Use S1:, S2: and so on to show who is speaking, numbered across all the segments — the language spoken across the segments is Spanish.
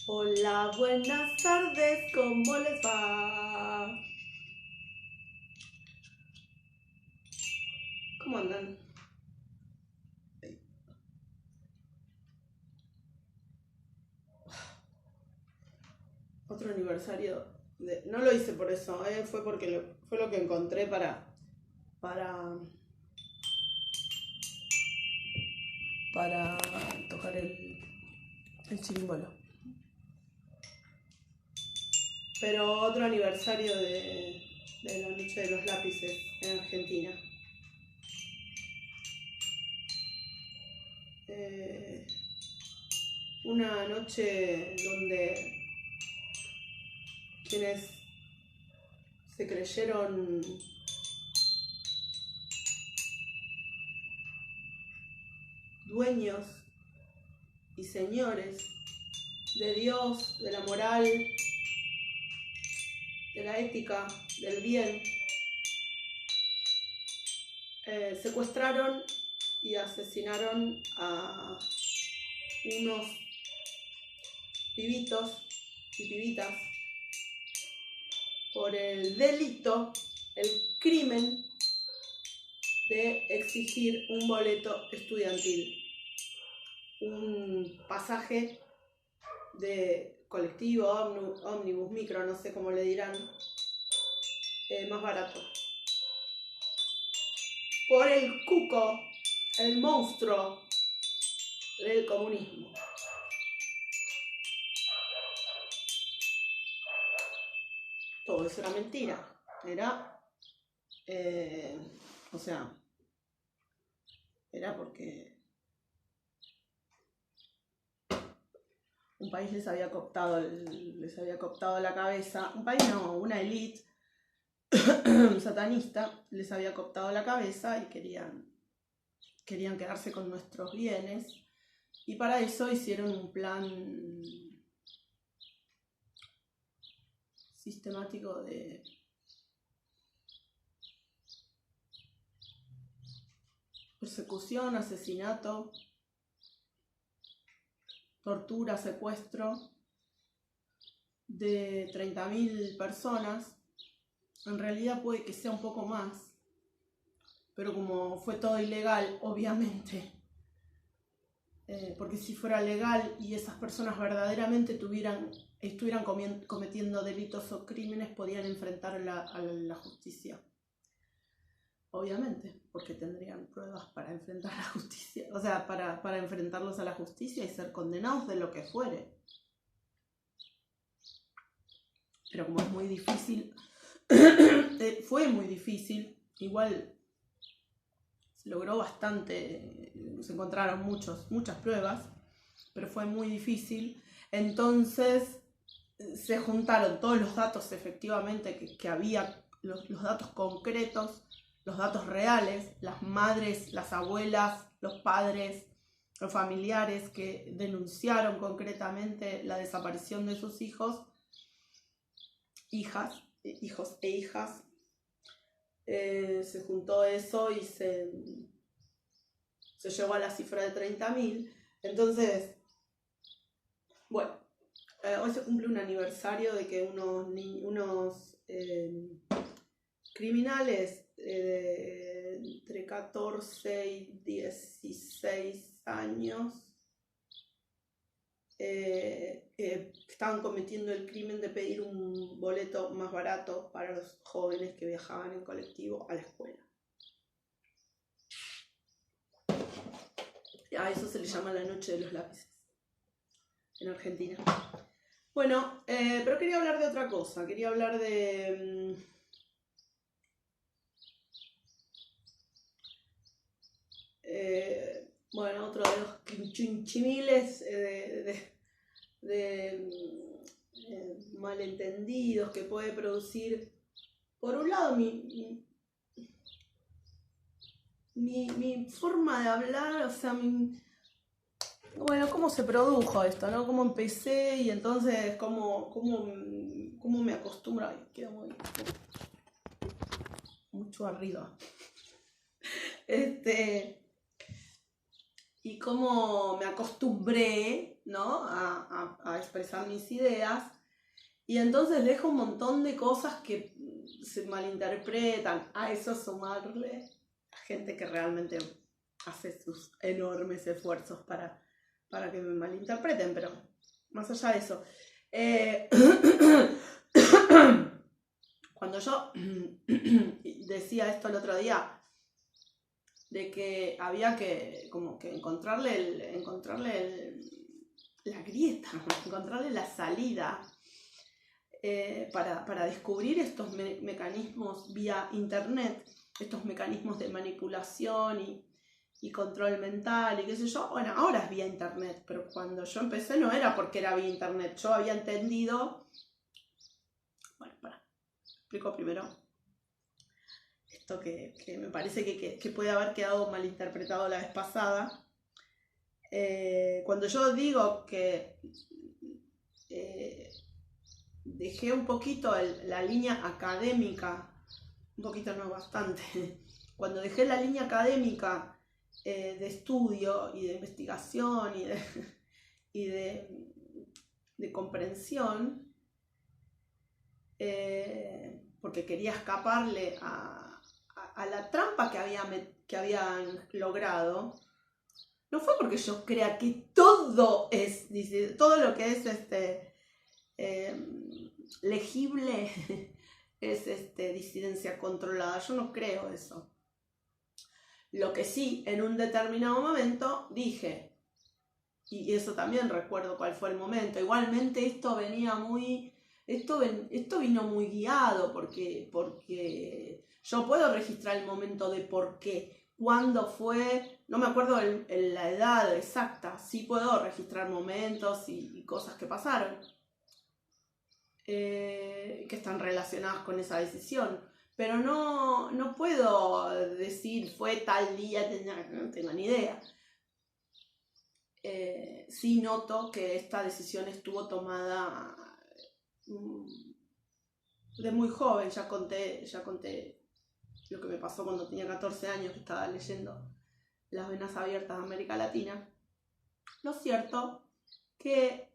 S1: Hola, buenas tardes, ¿cómo les va? ¿Cómo andan? Otro aniversario de... No lo hice por eso, fue porque fue lo que encontré para tocar el chirimbolo. Pero otro aniversario de la noche de los lápices en Argentina. Una noche donde quienes se creyeron dueños y señores de Dios, de la moral, de la ética, del bien, secuestraron y asesinaron a unos pibitos y pibitas por el delito, el crimen de exigir un boleto estudiantil, un pasaje de colectivo, ómnibus, micro, no sé cómo le dirán, más barato. Por el cuco, el monstruo del comunismo. Todo eso era mentira. Era porque un país les había cooptado la cabeza. Un país no, una élite satanista les había cooptado la cabeza y querían quedarse con nuestros bienes. Y para eso hicieron un plan sistemático de persecución, asesinato, tortura, secuestro de 30.000 personas. En realidad puede que sea un poco más, pero como fue todo ilegal, obviamente, porque si fuera legal y esas personas verdaderamente estuvieran cometiendo delitos o crímenes, podían enfrentar a la justicia. Obviamente, porque tendrían pruebas para enfrentar a la justicia, o sea, para enfrentarlos a la justicia y ser condenados de lo que fuere. Pero como es muy difícil, fue muy difícil, igual se logró bastante, se encontraron muchas pruebas, pero fue muy difícil. Entonces se juntaron todos los datos efectivamente que había, los datos concretos, los datos reales, las madres, las abuelas, los padres, los familiares que denunciaron concretamente la desaparición de sus hijos e hijas. Se juntó eso y se llegó a la cifra de 30.000. Entonces, bueno, hoy se cumple un aniversario de que unos criminales entre 14 y 16 años estaban cometiendo el crimen de pedir un boleto más barato para los jóvenes que viajaban en colectivo a la escuela. A eso se le llama la noche de los lápices en Argentina. Bueno, pero quería hablar de otra cosa. Quería hablar de otro de los chinchimiles de malentendidos que puede producir, por un lado, mi forma de hablar, o sea, cómo se produjo esto, ¿no? Cómo empecé y entonces cómo me acostumbro. Ay, queda mucho arriba. y cómo me acostumbré, ¿no? a expresar mis ideas. Y entonces dejo un montón de cosas que se malinterpretan. A eso sumarle a gente que realmente hace sus enormes esfuerzos para que me malinterpreten, pero más allá de eso. Cuando yo decía esto el otro día, de que había que como que encontrarle la grieta, encontrarle la salida para descubrir estos mecanismos vía internet, estos mecanismos de manipulación y control mental y qué sé yo. Bueno, ahora es vía internet, pero cuando yo empecé no era porque era vía internet. Yo había entendido... Bueno, explico primero esto que me parece que puede haber quedado malinterpretado la vez pasada. Cuando yo digo que dejé un poquito la línea académica, un poquito no, bastante, cuando dejé la línea académica de estudio y de investigación y de comprensión, porque quería escaparle a la trampa que habían logrado, no fue porque yo crea que todo lo que es legible es disidencia controlada. Yo no creo eso. Lo que sí, en un determinado momento dije, y eso también recuerdo cuál fue el momento, igualmente esto vino muy guiado, porque yo puedo registrar el momento de por qué, cuándo fue, no me acuerdo la edad exacta, sí puedo registrar momentos y cosas que pasaron, que están relacionadas con esa decisión, pero no puedo decir fue tal día, no tengo ni idea. Sí noto que esta decisión estuvo tomada de muy joven. Ya conté lo que me pasó cuando tenía 14 años, que estaba leyendo Las Venas Abiertas de América Latina. Lo cierto que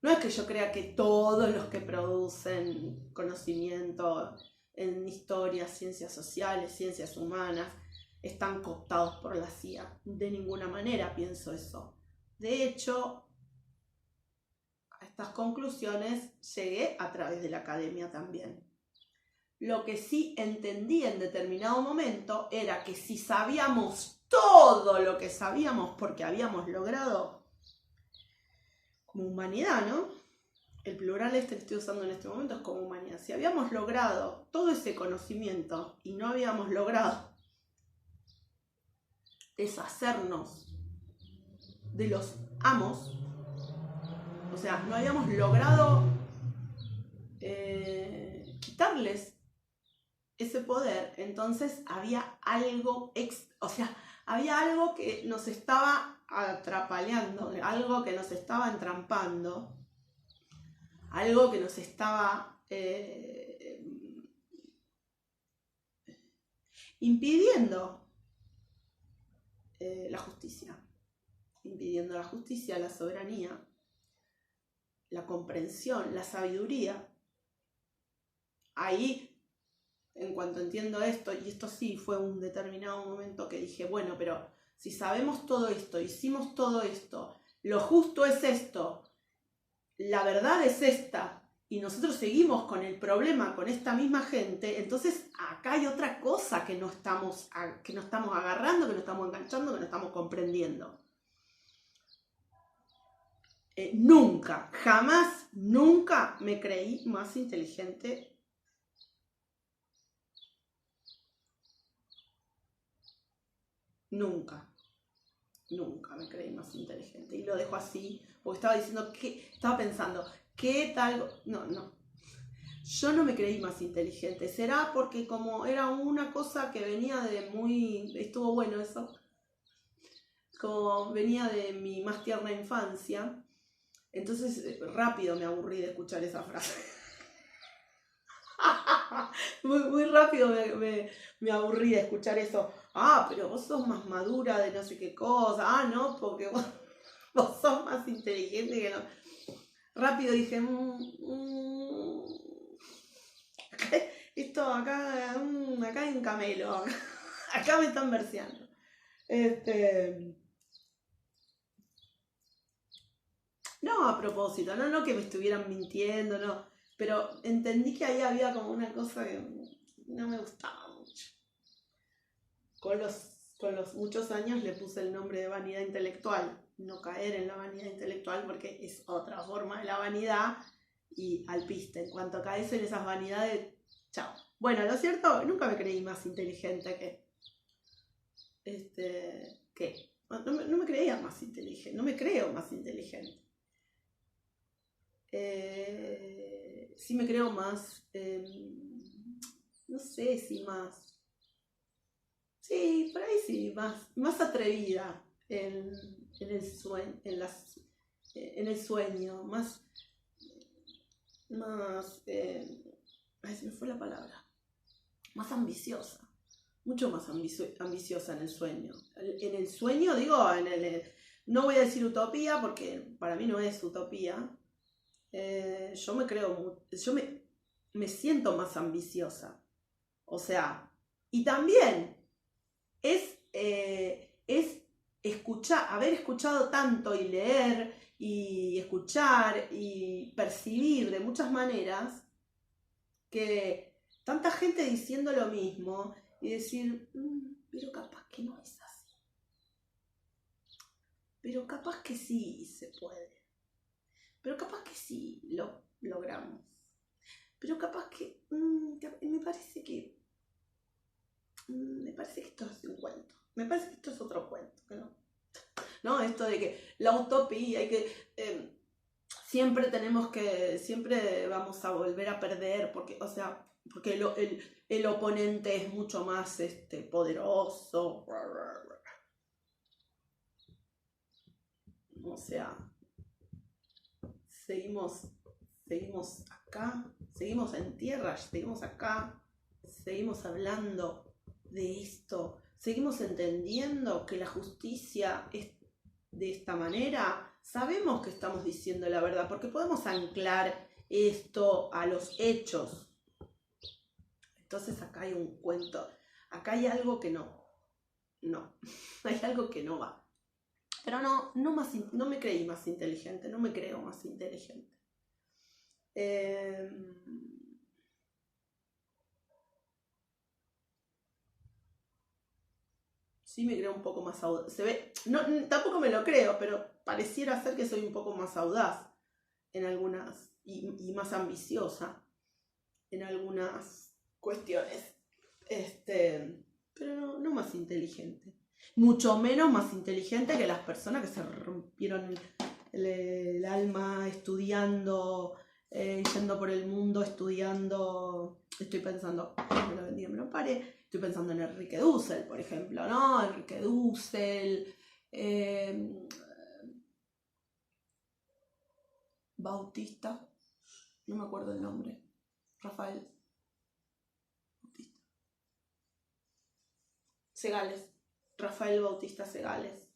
S1: no es que yo crea que todos los que producen conocimiento en historia, ciencias sociales, ciencias humanas, están cooptados por la CIA. De ninguna manera pienso eso. De hecho, a estas conclusiones llegué a través de la academia también. Lo que sí entendí en determinado momento era que si sabíamos todo lo que sabíamos porque habíamos logrado como humanidad, ¿no? El plural que estoy usando en este momento es como humanidad. Si habíamos logrado todo ese conocimiento y no habíamos logrado deshacernos de los amos, o sea, no habíamos logrado quitarles ese poder, entonces había algo, había algo que nos estaba atrapaleando, algo que nos estaba entrampando, algo que nos estaba impidiendo la justicia, la soberanía, la comprensión, la sabiduría. Ahí, en cuanto entiendo esto, y esto sí fue un determinado momento que dije, bueno, pero si sabemos todo esto, hicimos todo esto, lo justo es esto, la verdad es esta, y nosotros seguimos con el problema con esta misma gente, entonces acá hay otra cosa que no estamos agarrando, que no estamos enganchando, que no estamos comprendiendo. Nunca, jamás, nunca me creí más inteligente. Nunca me creí más inteligente. Y lo dejo así, porque estaba pensando, ¿qué tal? No. Yo no me creí más inteligente. ¿Será porque como era una cosa que venía de muy... Estuvo bueno eso. Como venía de mi más tierna infancia. Entonces rápido me aburrí de escuchar esa frase. Muy rápido me aburrí de escuchar eso. Ah, pero vos sos más madura de no sé qué cosa. Ah, no, porque vos sos más inteligente que no. Rápido dije, esto acá hay un camelo. Acá me están verseando. No a propósito, no que me estuvieran mintiendo, no. Pero entendí que ahí había como una cosa que no me gustaba mucho. Con los muchos años le puse el nombre de vanidad intelectual. No caer en la vanidad intelectual porque es otra forma de la vanidad y al piste. En cuanto caes en esas vanidades, chao. Bueno, lo cierto, nunca me creí más inteligente que. No me creía más inteligente, no me creo más inteligente. Sí me creo más, no sé si más, sí, por ahí sí, más atrevida en el sueño, en el sueño, ay, se me fue la palabra, más ambiciosa, mucho más ambiciosa en el sueño. En el sueño, digo, no voy a decir utopía porque para mí no es utopía. Yo me creo, yo me siento más ambiciosa. O sea, y también es haber escuchado tanto y leer y escuchar y percibir de muchas maneras que tanta gente diciendo lo mismo y decir, pero capaz que no es así. Pero capaz que sí se puede. Pero capaz que sí lo logramos. Pero capaz que me parece que esto es un cuento. Me parece que esto es otro cuento, ¿no? Esto de que la utopía y que siempre vamos a volver a perder porque, o sea, porque el oponente es mucho más poderoso. O sea, seguimos acá, seguimos en tierra, seguimos acá, seguimos hablando de esto, seguimos entendiendo que la justicia es de esta manera. Sabemos que estamos diciendo la verdad porque podemos anclar esto a los hechos. Entonces acá hay un cuento, acá hay algo que no, hay algo que no va. Pero no me creí más inteligente, no me creo más inteligente. Sí me creo un poco más audaz. Se ve, tampoco me lo creo, pero pareciera ser que soy un poco más audaz en algunas y más ambiciosa en algunas cuestiones. Pero no más inteligente. Mucho menos más inteligente que las personas que se rompieron el alma estudiando, yendo por el mundo estudiando. Estoy pensando, me lo bendiga, me lo pare. Estoy pensando en Enrique Dussel, por ejemplo, ¿no? Enrique Dussel, Bautista, no me acuerdo el nombre, Rafael Bautista. Segales, Rafael Bautista Segales.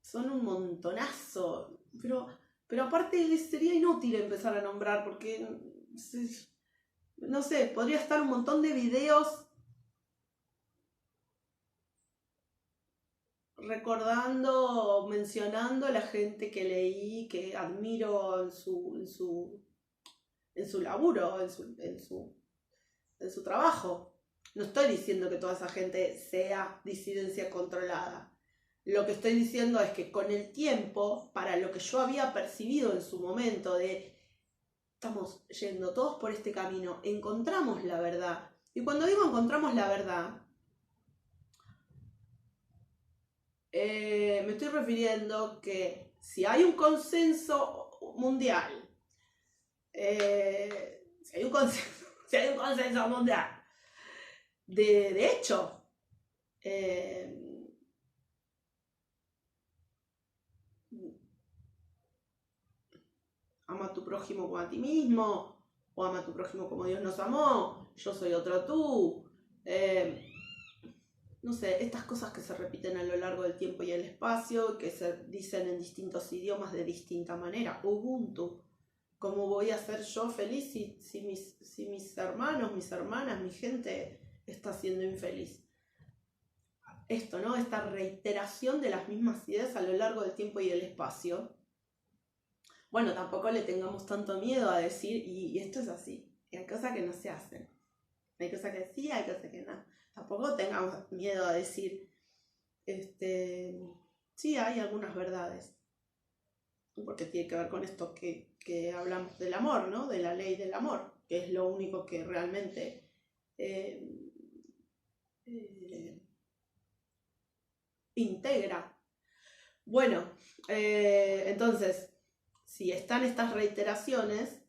S1: Son un montonazo, pero aparte sería inútil empezar a nombrar porque, no sé, podría estar un montón de videos recordando, mencionando a la gente que leí, que admiro en su laburo, en su trabajo. No estoy diciendo que toda esa gente sea disidencia controlada. Lo que estoy diciendo es que con el tiempo, para lo que yo había percibido en su momento de estamos yendo todos por este camino, encontramos la verdad. Y cuando digo encontramos la verdad, me estoy refiriendo que si hay un consenso mundial, si hay un consenso mundial, de hecho, ama a tu prójimo como a ti mismo, o ama a tu prójimo como Dios nos amó, yo soy otro tú. No sé, estas cosas que se repiten a lo largo del tiempo y el espacio, que se dicen en distintos idiomas de distinta manera. Ubuntu. ¿Cómo voy a ser yo feliz si mis hermanos, mis hermanas, mi gente está siendo infeliz? Esto, ¿no? Esta reiteración de las mismas ideas a lo largo del tiempo y el espacio. Bueno, tampoco le tengamos tanto miedo a decir, y esto es así. Y hay cosas que no se hacen. Hay cosas que sí, hay cosas que no. Tampoco tengamos miedo a decir, sí, hay algunas verdades. Porque tiene que ver con esto que hablamos del amor, ¿no? De la ley del amor, que es lo único que realmente integra. Bueno, entonces, si están estas reiteraciones,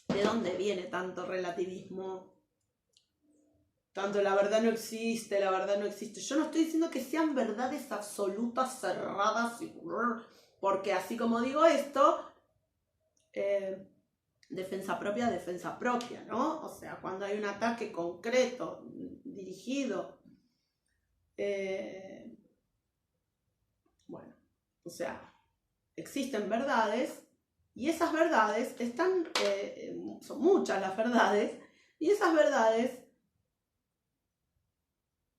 S1: ¿de dónde viene tanto relativismo? Tanto la verdad no existe, la verdad no existe. Yo no estoy diciendo que sean verdades absolutas, cerradas, porque así como digo esto, defensa propia, ¿no? O sea, cuando hay un ataque concreto, dirigido, bueno, o sea, existen verdades y esas verdades están, son muchas las verdades, y esas verdades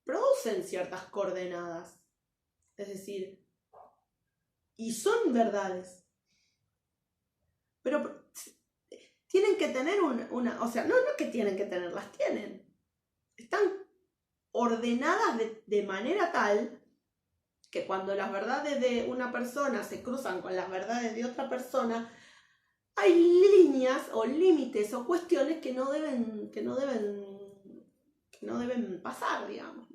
S1: producen ciertas coordenadas, es decir, y son verdades, pero tienen que tener o sea, no que tienen que tener, las tienen, están ordenadas de manera tal que cuando las verdades de una persona se cruzan con las verdades de otra persona, hay líneas o límites o cuestiones que no deben pasar, digamos.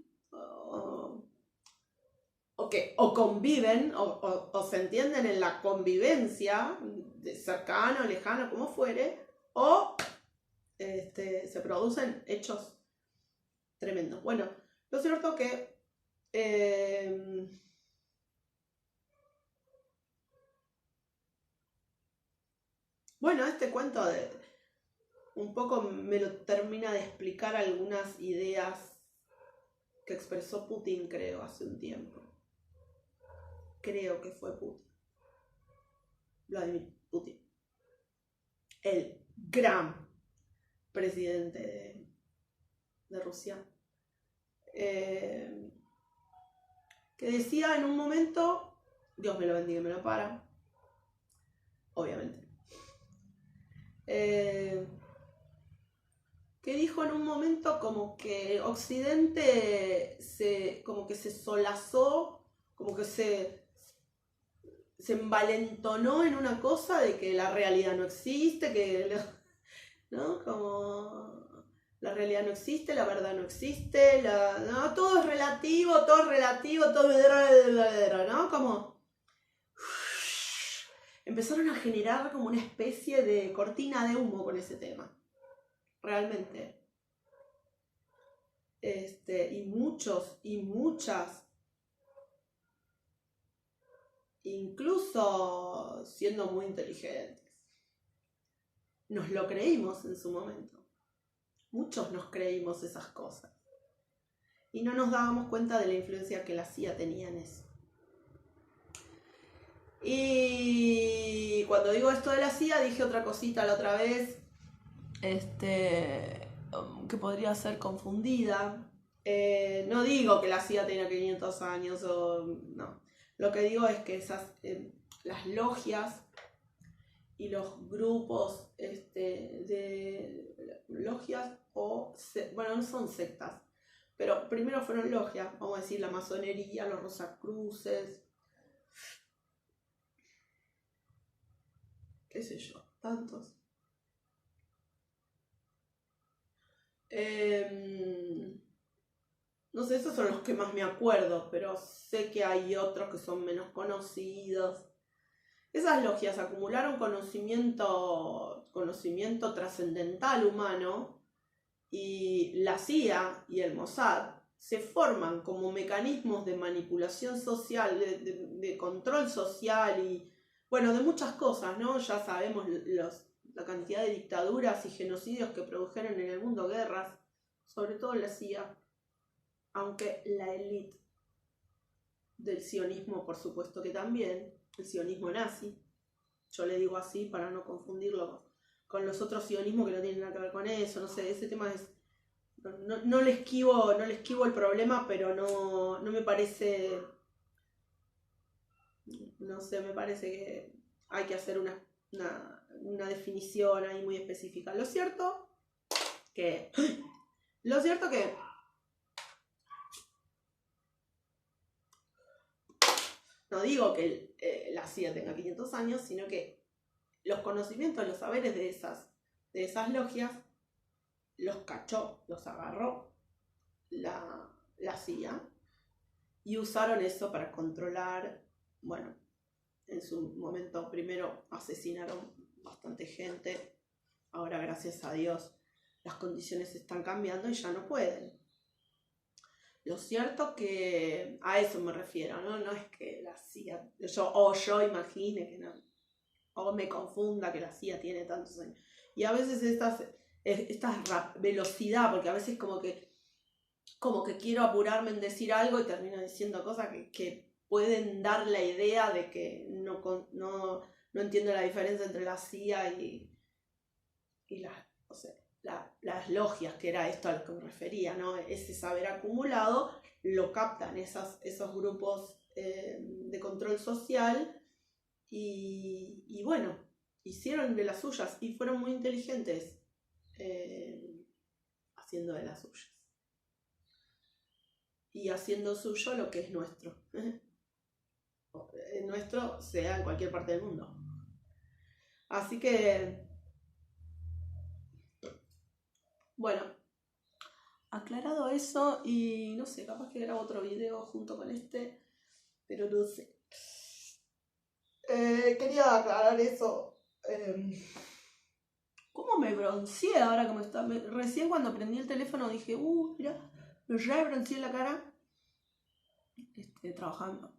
S1: O conviven, o se entienden en la convivencia, de cercano, lejano, como fuere, o se producen hechos tremendos. Bueno, lo cierto que bueno, este cuento un poco me lo termina de explicar algunas ideas que expresó Putin, creo, hace un tiempo. Creo que fue Putin. Vladimir Putin. El gran presidente de Rusia. Que decía en un momento, Dios me lo bendiga y me lo para, obviamente. Que dijo en un momento como que Occidente como que se solazó, como que se envalentonó en una cosa de que la realidad no existe, ¿no? Como la realidad no existe, la verdad no existe, no, todo es relativo, todo, ¿no? Como empezaron a generar como una especie de cortina de humo con ese tema. Realmente. Y muchos y muchas, incluso siendo muy inteligentes, nos lo creímos en su momento. Muchos nos creímos esas cosas. Y no nos dábamos cuenta de la influencia que la CIA tenía en eso. Y cuando digo esto de la CIA, dije otra cosita la otra vez, que podría ser confundida. No digo que la CIA tenga 500 años no. Lo que digo es que las logias y los grupos de logias bueno, no son sectas, pero primero fueron logias, vamos a decir la masonería, los Rosacruces, qué sé yo, tantos. No sé, esos son los que más me acuerdo, pero sé que hay otros que son menos conocidos. Esas logias acumularon conocimiento trascendental humano, y la CIA y el Mossad se forman como mecanismos de manipulación social, de control social y, bueno, de muchas cosas, ¿no? Ya sabemos la cantidad de dictaduras y genocidios que produjeron en el mundo, guerras, sobre todo la CIA, aunque la élite del sionismo, por supuesto que también, el sionismo nazi, yo le digo así para no confundirlo con los otros sionismos que no tienen nada que ver con eso, no sé, ese tema es... No le esquivo el problema, pero no me parece, no sé, me parece que hay que hacer una definición ahí muy específica. Lo cierto que no digo que la CIA tenga 500 años, sino que los conocimientos, los saberes de esas logias los cachó, los agarró la CIA y usaron eso para controlar. Bueno, en su momento primero asesinaron bastante gente, ahora gracias a Dios las condiciones están cambiando y ya no pueden. Lo cierto que a eso me refiero, ¿no? No es que la CIA, yo imagine que no, o me confunda que la CIA tiene tantos años. Y a veces esta velocidad, porque a veces como que quiero apurarme en decir algo y termino diciendo cosas que pueden dar la idea de que no entiendo la diferencia entre la CIA y las logias, que era esto a lo que me refería, ¿no? Ese saber acumulado lo captan esos grupos de control social y bueno, hicieron de las suyas y fueron muy inteligentes haciendo de las suyas. Y haciendo suyo lo que es nuestro. Nuestro sea en cualquier parte del mundo. Así que, bueno, aclarado eso, y no sé, capaz que grabo otro video junto con este, pero no sé. Quería aclarar eso. ¿Cómo me bronceé ahora como está? Recién cuando prendí el teléfono dije, mira, me re bronceé la cara trabajando.